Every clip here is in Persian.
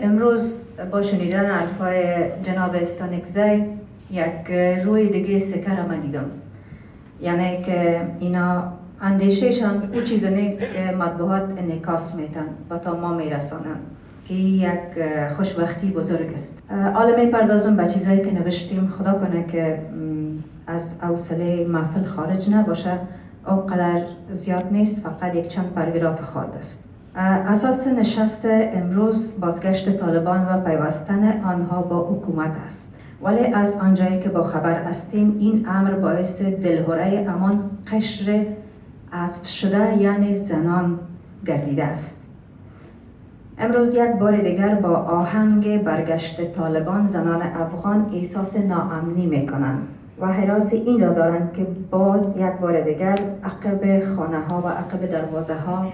امروز با شنیدن حرفای جناب استانکزی یک روی دیگه سکه را من دیدم. یعنی که اینا اندیشهشان او چیز نیست که مطبوعات انعکاس میتن و تا ما میرسانن که یک خوشبختی بزرگ است. حالا میپردازم به چیزایی که نوشتیم. خدا کنه که از حوصله محفل خارج نباشه. اونقدر زیاد نیست، فقط یک چند پاراگراف خواهد است. اساس نشست امروز بازگشت طالبان و پیوستن آنها با حکومت است. ولی از آنجایی که با خبر هستیم این امر باعث دلهره امان قشر حذف شده یعنی زنان گردیده است. امروز یک بار دیگر با آهنگ برگشت طالبان زنان افغان احساس ناامنی میکنند و هراس این را دارند که باز یک بار دیگر عقب خانه ها و عقب دروازه ها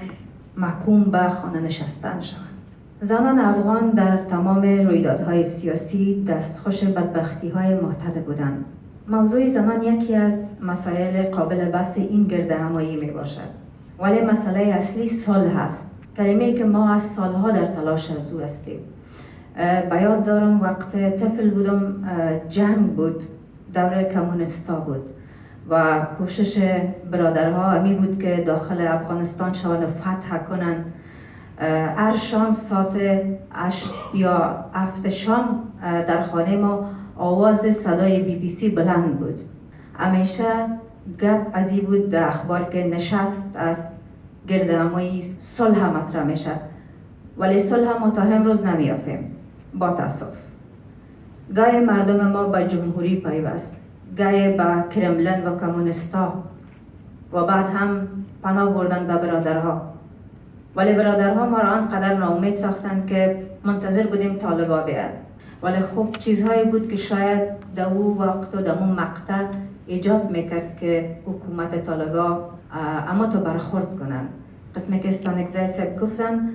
محکوم به خانه نشستن شوند. زنان افغان در تمام رویدادهای سیاسی دستخوش بدبختی های محتده بودند. موضوع زنان یکی از مسائل قابل بحث این گرد همایی می باشد. ولی مسئله اصلی صلح است. کلمه‌ای که ما از سالها در تلاش از او هستیم. به یاد دارم وقت طفل بودم جنگ بود، دور کمونیستا بود و کوشش برادرها همی بود که داخل افغانستان شوند و فتح کنند. هر شام ساعت 8 یا 7 شام در خانه ما آواز صدای BBC بلند بود. همیشه گپ از این بود در اخبار که نشست است گرد همایی صلح مطرح میشه، ولی صلح ما تا امروز نمیافیم. با تاسف گاهی مردم ما به جمهوری پیوست، گاهی به کرملین و کمونیستا و بعد هم پناه بردن به برادرها. ولی برادرها ما را آنقدر ناامید ساختند که منتظر بودیم طالبا بیاد. ولی خب چیزهایی بود که شاید در او وقت و در اون مقطع ایجاب میکرد که حکومت طالبا اما تو برخورد کنند. قسمی که استانکزی صاحب گفتن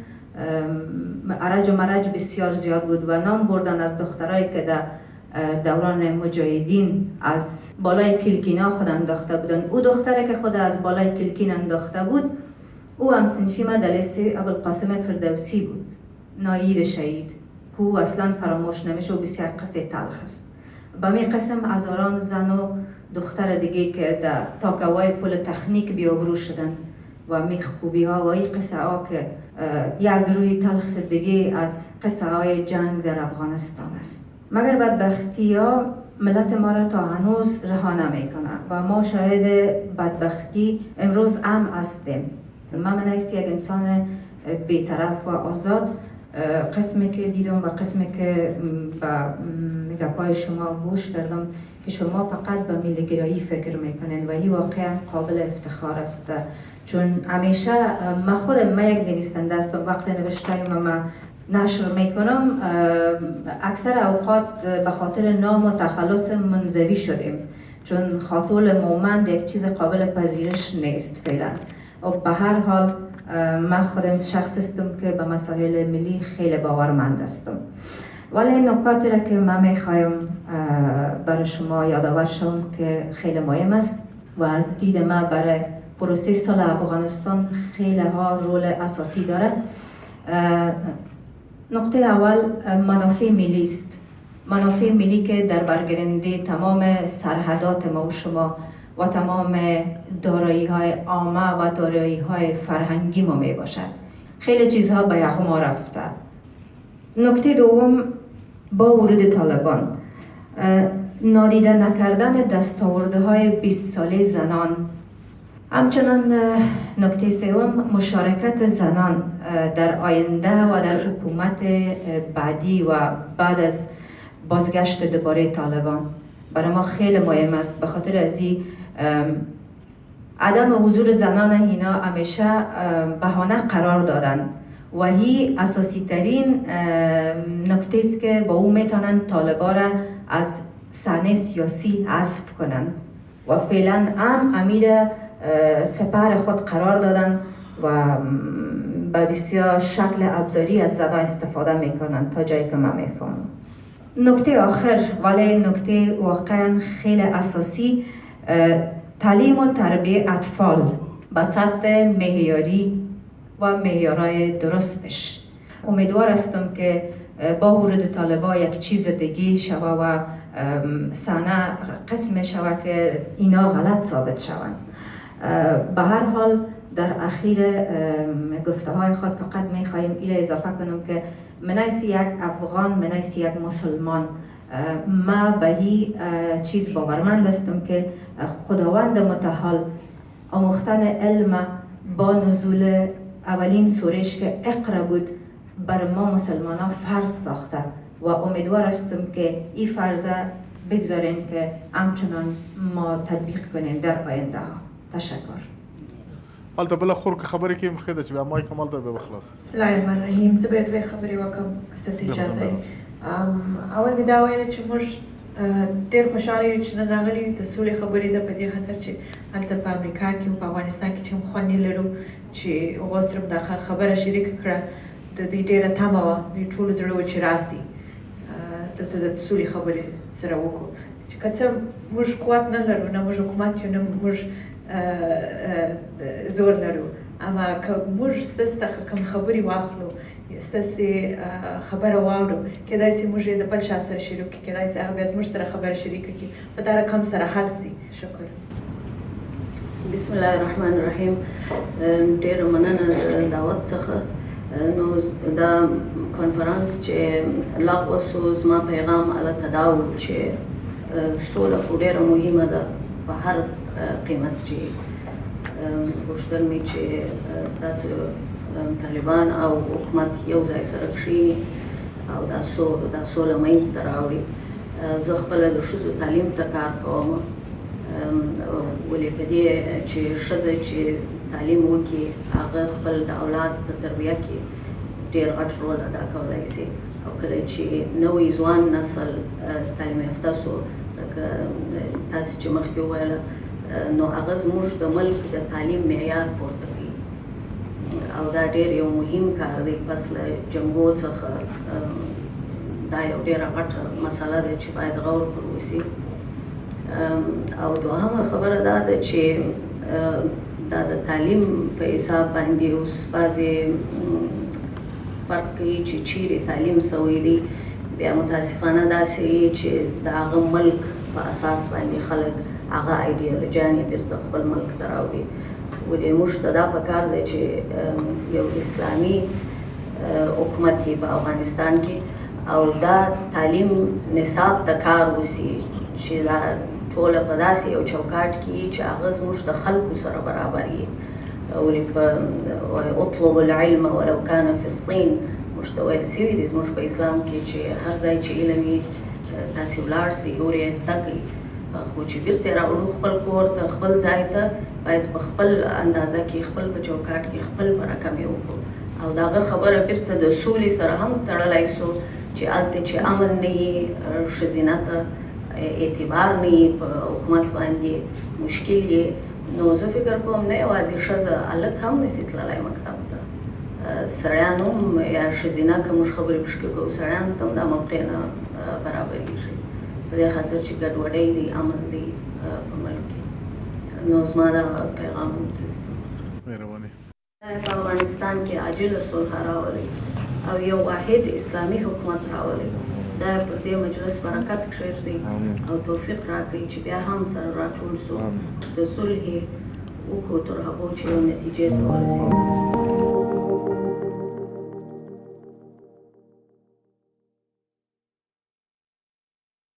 ارج و مرج بسیار زیاد بود و نام بردن از دخترایی که در دوران مجاهدین از بالای کلکینا خود انداخته بودن. او دختره که خود از بالای کلکین انداخته بود او هم صنفی مدرسه ابوالقاسم فردوسی بود، نایید شهید، که او اصلا فراموش نمیشه و بسیار قصه تلخ است. به می قسم هزاران زن و دختر دیگه که در تاکوای پل تخنیک بیابرو شدن و میخ خوبی ها و این قصه ها که یک روی تلخ دیگه از قصه های جنگ در افغانستان است. مگر بدبختی ها ملت ما را تا هنوز رها نمیکنه و ما شاهد بدبختی امروز هم هستیم. من نیست یک انسان بی‌طرف و آزاد قسمی که دیدم و قسمی که به گپای شما گوش کردم که شما فقط به ملی‌گرایی فکر میکنین و این واقعا قابل افتخار است. چون همیشه من یک نویسنده هستم، وقت نوشته‌ام من نشر میکنم اکثر اوقات به خاطر نام و تخلص منزوی شدیم، چون خاطول مومند یک چیز قابل پذیرش نیست فعلا. و به هر حال من خودم شخص هستم که به مسائل ملی خیلی باورمند هستم. ولی نکاتی را که من میخوایم برای شما یادآور شوم که خیلی مهم است و از دید من برای پروسه صلح افغانستان خیلی ها رول اساسی داره. نقطه اول منافع ملی است. منافع ملی که در برگیرنده تمام سرحدات ما و شما و تمام دارایی های عامه و دارایی های فرهنگی ما می باشد. خیلی چیزها به یغما رفته. نکته دوم با ورود طالبان نادیده نکردن دستاوردهای 20 ساله زنان. همچنان نکته سوم مشارکت زنان در آینده و در حکومت بعدی و بعد از بازگشت دوباره طالبان برای ما خیلی مهم است. به خاطر از این عدم حضور زنان اینا همیشه بهانه قرار دادن و هی اساسی ترین نکته است که با او میتونن طالبا را از صحنه سیاسی حذف کنن و فعلا هم امیر سپر خود قرار دادن و به بسیار شکل ابزاری از زنان استفاده میکنن تا جایی که من میفهمم. نکته آخر ولی نکته واقعا خیلی اساسی تعلیم و تربیت اطفال به سطح معیاری و معیارهای درستش. امیدوار هستم که با ورود طالبا یک چیز دیگه شوه و صحنه قسم شوه که اینا غلط ثابت شوند. به هر حال در اخیر گفته های خود فقط می خواهیم ایره اضافه کنم که منیس یک افغان، منیس یک مسلمان، ما به این چیز باورمند هستم که خداوند متعال آموختن علم با نزول اولین سورش که اقرا بود بر ما مسلمان ها فرض ساخته و امیدوار هستم که این فرض بگذاریم که همچنان ما تطبیق کنیم در آینده ها. تشکر. مالته بل خور که خبری که مخیده چه به مایک مالته به بخلاص. بسم الله الرحمن الرحیم. زه باید خبرې وکم ستاسو اجازه. اول مې دا ویل چې موږ ډېر خوشاله یو چې نن راغلي د سولې خبرې ده په دې خاطر چې هلته په امریکا کې او په افغانستان کې چې موږ خوندې لرو چې هغو سره مو دا خبره شریکه کړه. د دوی ډېره تمه وه، دوی ټول زړه و چې راسي دلته د سولې خبرې سره وکړو. چې که څه موږ قوت نه لرو، نه موږ حکومت یو، نه موږ زور لرو، اما که موږ ستاسو څخه کوم خبرې واخلو، ستاسو خبره واورو، کېدای شي موږ یې د بل چا سره شریک کړو، کېدای شي هغه بیا زموږ سره خبره شریکه کړي، په دا رقم سره حل شي. شکر. بسم الله الرحمن الرحیم. ډېره مننه د دعوت څخه. نو دا کنفرانس چې لغوه شو، زما پیغام هلته دا و چې سوله خو ډېره مهمه ده په هر قیمت چې غوښتل مې چې ستاسو طالبان او حکومت یو ځای سره کښېني او دا سوله منځته راوړي. زه خپله د ښځو تعلیم ته کار کوم، ولې په دې چې ښځه چې تعلیم وکړي هغه خپل د اولاد په تربیه کې ډېر غټ رول ادا کولی شي. او کله چې نوی ځوان نسل تعلیم یافته شو، لکه تاسې چې مخکې وویله، نو هغه زموږ د ملک د تعلیم معیار پورته کوي او دا ډېر یو مهم کار دی. پس له جنګو څخه دا یو ډېره غټه مسله ده چې باید غور پر وشي. او دوهمه خبره دا ده چې دا د تعلیم په حساب باندې اوس بعضې فرق کوي چې چیرې تعلیم سوی دی، بیا متاسفانه داسې وي چې د هغه ملک په اساس باندې خلک هغه ایډیالوژیانې بیرته خپل ملک ته راوړي. ولې موږ ته دا پکار دی چې یو اسلامي حکومت وي په افغانستان کې او دا تعلیم نصاب ته کار وشي چې دا ټوله په داسې یو چوکاټ کې چې هغه زموږ د خلکو سره برابر وي. ولې په اطلب العلم ولو کان فی الصین موږ ته ویل سوي دي زموږ په اسلام کې چې هر ځای چې علم وي تاسې ولاړ سئ، نور یې زده کړئ، خو چې بیرته یې راوړو خپل کور ته، خپل ځای ته، باید په خپل اندازه کې، خپل په چوکاټ کې، خپل په رقم یې وکړو. او د هغه خبره بیرته د سولې سره هم تړلی سو چې هلته چې امن نه وي، ښځینه ته اعتبار نه وي، په حکومت باندې مشکل یې، نو زه فکر کوم نه یوازې ښځه، هلک هم نشي تللی مکتب ته، سړیان هم یا ښځینه که موږ خبرې پشکې کوو، سړیانو ته هم دا موقع نه برابرېږي په دې خاطر چې ګډوډۍ دی، امن دی په ملک کې. نو زما دا پیغام تسته. مهرباني. په افغانستان کې عاجله صلح راولي او یو واحد اسلامي حکومت راولي. دا پر دې مجلس برکت کښېږدي او توفیق راکړي چې بیا هم سره راټول سو د صلحې وکړو تر هغو چې یو نتیجې ته ورسېږو.